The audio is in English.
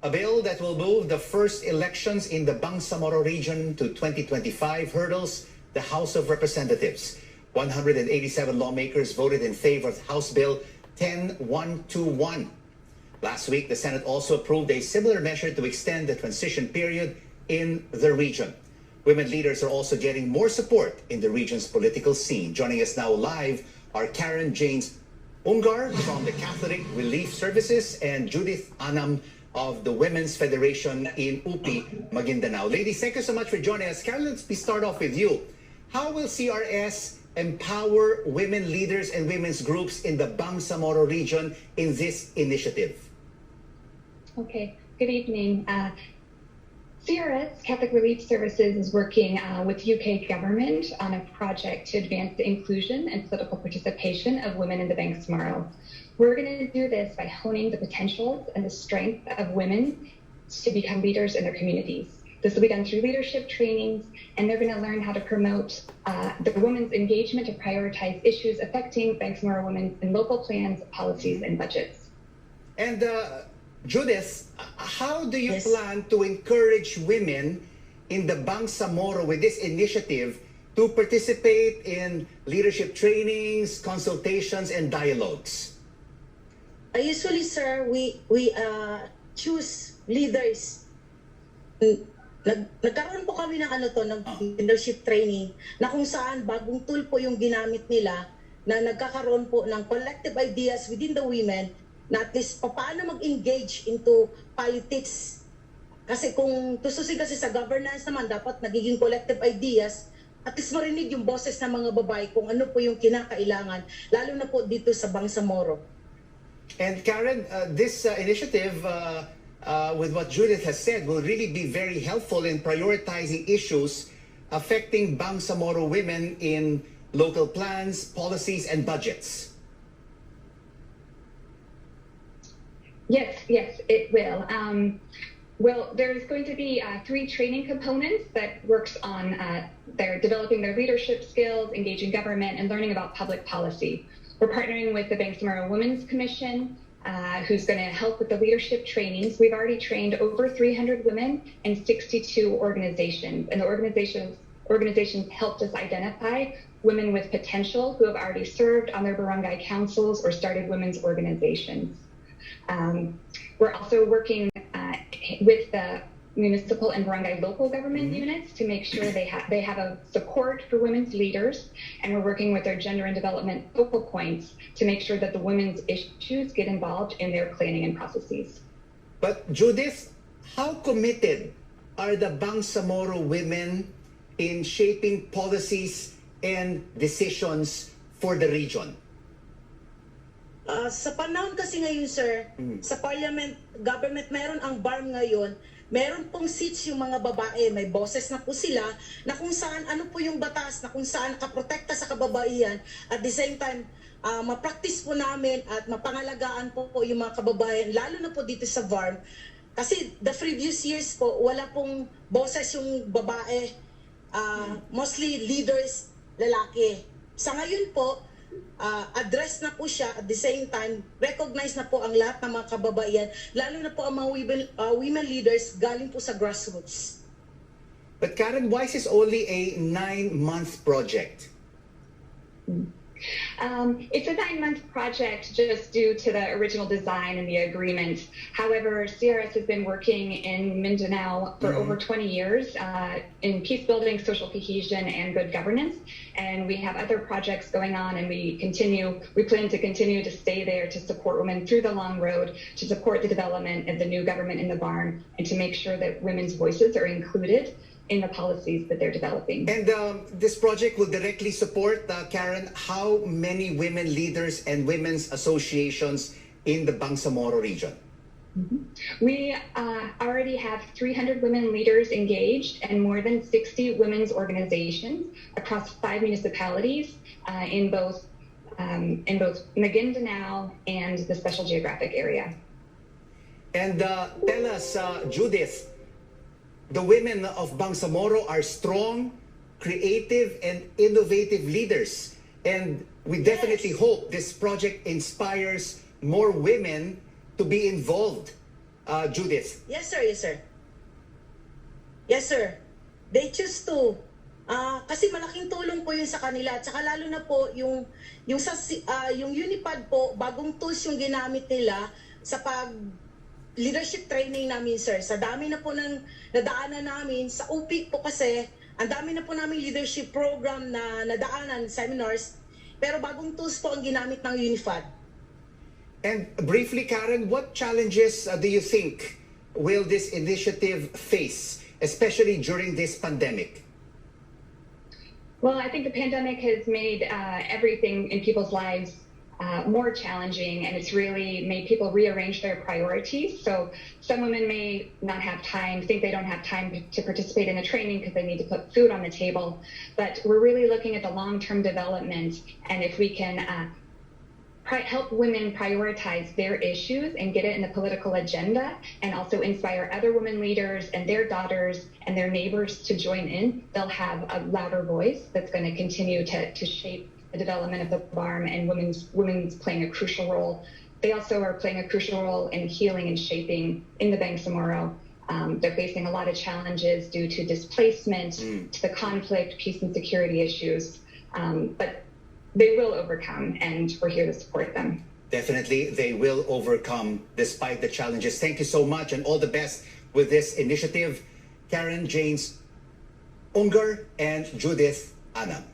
A bill that will move the first elections in the Bangsamoro region to 2025 hurdles the House of Representatives. 187 lawmakers voted in favor of House Bill 10121. Last week, the Senate also approved a similar measure to extend the transition period in the region. Women leaders are also getting more support in the region's political scene. Joining us now live are Karen Janes-Ungar from the Catholic Relief Services and Judith Anam of the Women's Federation in UP, Maguindanao. Ladies, thank you so much for joining us. Karen, let's start off with you. How will CRS empower women leaders and women's groups in the Bangsamoro region in this initiative? Okay, good evening. CRS, Catholic Relief Services, is working with UK government on a project to advance the inclusion and political participation of women in the Bangsamoro. We're going to do this by honing the potentials and the strength of women to become leaders in their communities. This will be done through leadership trainings, and they're going to learn how to promote the women's engagement to prioritize issues affecting Bangsamoro women in local plans, policies, and budgets. And Judith, how do you plan to encourage women in the Bangsamoro with this initiative to participate in leadership trainings, consultations, and dialogues? Usually, sir, we choose leaders. Nagkaroon po kami ng leadership training na kung saan bagong tool po yung ginamit nila na nagkakaroon po ng collective ideas within the women na at least paano mag-engage into politics. Kasi kung tususin kasi sa governance naman, dapat nagiging collective ideas, at least marinig yung boses ng mga babae kung ano po yung kinakailangan, lalo na po dito sa Bangsamoro. And Karen, this initiative, with what Judith has said, will really be very helpful in prioritizing issues affecting Bangsamoro women in local plans, policies, and budgets. Yes, it will. Well, there's going to be 3 training components that works on they're developing their leadership skills, engaging government, and learning about public policy. We're partnering with the Bangsamoro Women's Commission, who's going to help with the leadership trainings. We've already trained over 300 women in 62 organizations, and the organizations helped us identify women with potential who have already served on their barangay councils or started women's organizations. We're also working with the municipal and barangay local government units to make sure they have a support for women's leaders, and we're working with their gender and development focal points to make sure that the women's issues get involved in their planning and processes. But Judith, how committed are the Bangsamoro women in shaping policies and decisions for the region? Sa panahon kasi ngayon, sir, sa parliament, government, meron ang BARM ngayon, meron pong seats yung mga babae, may boses na po sila, na kung saan, ano po yung batas, na kung saan nakaprotekta sa kababaihan, at the same time, ma-practice po namin at mapangalagaan po yung mga kababayan, lalo na po dito sa BARM. Kasi the previous years po, wala pong boses yung babae, mostly leaders, lalaki. Sa ngayon po, address na po siya, at the same time, recognize na po ang lahat ng mga kababaihan, lalo na po ang mga women leaders galing po sa grassroots. But Karen, why is this only a 9-month project? It's a 9-month project just due to the original design and the agreement. However, CRS has been working in Mindanao for over 20 years in peace building, social cohesion, and good governance. And we have other projects going on, and we plan to continue to stay there to support women through the long road, to support the development of the new government in the barn, and to make sure that women's voices are included in the policies that they're developing. And this project will directly support, Karen, how many women leaders and women's associations in the Bangsamoro region? We already have 300 women leaders engaged and more than 60 women's organizations across 5 municipalities in both Maguindanao and the Special Geographic Area. And tell us, Judith, the women of Bangsamoro are strong, creative, and innovative leaders. And we definitely hope this project inspires more women to be involved Judith. Yes, sir. Yes, sir. Yes, sir. They choose to. Kasi malaking tulong po yun sa kanila. At saka lalo na po yung Unipad po, bagong tools yung ginamit nila sa leadership training namin, sir. Sa dami na po ng nadaanan namin, sa UPIC po kasi, ang dami na po namin leadership program na nadaanan, seminars, pero bagong tools po ang ginamit ng Unifad. And briefly, Karen, what challenges do you think will this initiative face, especially during this pandemic? Well, I think the pandemic has made everything in people's lives more challenging, and it's really made people rearrange their priorities. So some women may not have time, think they don't have time to participate in the training because they need to put food on the table. But we're really looking at the long-term development, and if we can help women prioritize their issues and get it in the political agenda, and also inspire other women leaders and their daughters and their neighbors to join in, they'll have a louder voice that's going to continue to shape the development of the BARM, and women's playing a crucial role. They also are playing a crucial role in healing and shaping in the Bangsamoro. They're facing a lot of challenges due to displacement, to the conflict, peace and security issues. But they will overcome, and we're here to support them. Definitely, they will overcome despite the challenges. Thank you so much, and all the best with this initiative. Karen, Janes-Ungar, and Judith Anam.